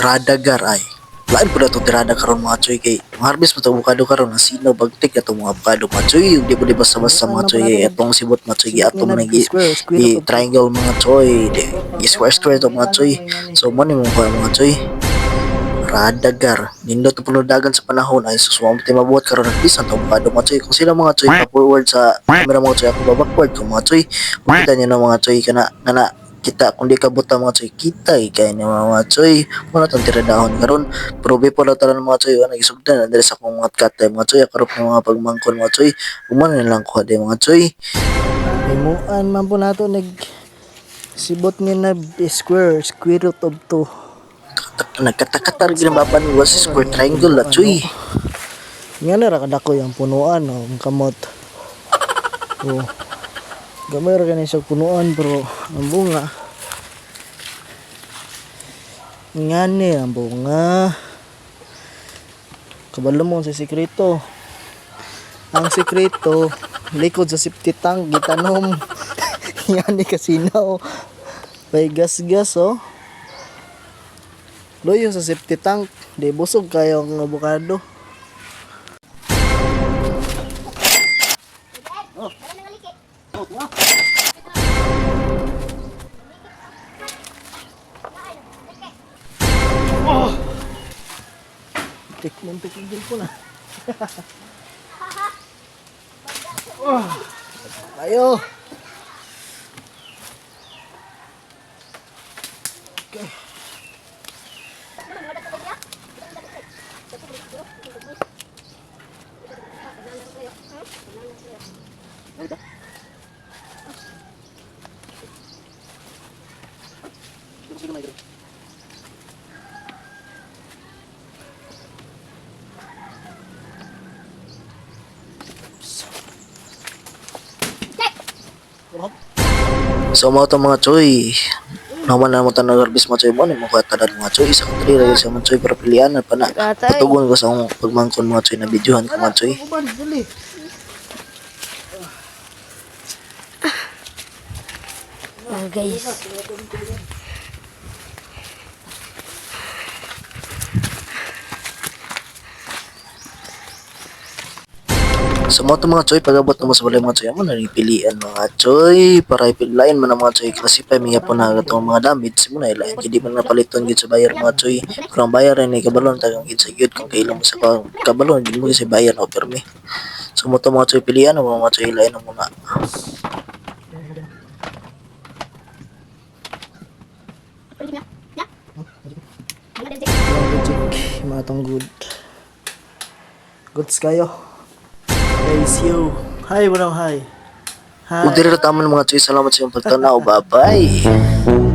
Radagar ay. Lain po na itong tirada karon mga choy kay harvest mo itong avocado karon na sino bagtik na itong mga avocado mga choy. Hindi po di basta-basta mga choy itong sibot mga choy Sibot atong nga nag triangle mga choy. Square itong mga choy. So mo ni mo mga choy. Radagar nindot ang dagan sa panahon ay susuwang tayo mabuhat karon ng bisan itong avocado mga choy. Kung sila mga choy pa forward sa camera mga choy ako backward kung mga choy. Makita nyo na mga choy kana kita kung di ka buta mga choy kita kay ni mga choy wala tong tiradahon karon pero before na tanan mga choy ana gisugdan na diri sa akong mga kat mga choy karon ng mga pagmangkon mga choy umano na lang ko mga choy Himuan man po nato nag sibot nga na square root of 2. nagkatakatar ginababan was square triangle la choy Nga na ra kadako yung punuan o ang kamot. Oh. Gamay ra kani sa punuan pero ang bunga ngani ang bunga. Kabalo mo sa sikreto. Ang sikreto likod sa septic tank gitanom. Yani kasinaw. May gas-gas oh. Loyo sa septic tank, di busog kayo ang avocado. Muntik din po na. Ayo. Okay. so mo to mga choy naman na mo tanong harvest mga choy mo ni mo katanan mga choy isa ka trira sa mga choy para pilihan pa na patugon ko sa akong pagmangkon mga choy na videohan ko mga choy guys. So mo to mga choy pagabot mo sa balay mga choy mo na pilian mga choy para ipilain man ang mga choy classify mga po na itong mga damage mo na ilain hindi man napaliton gid sa bayar mga choy pero ang bayar ni kabalon tagang gid sa gyud kung kailan mo sa kabalon gid mo sa bayar o permi. So mo to mga choy pilian ang mga choy ilain mo na. Mga tong goods kayo guys yo hi bro hi Kung diri ra taman mga choy salamat sa iyong pagtanaw bye bye.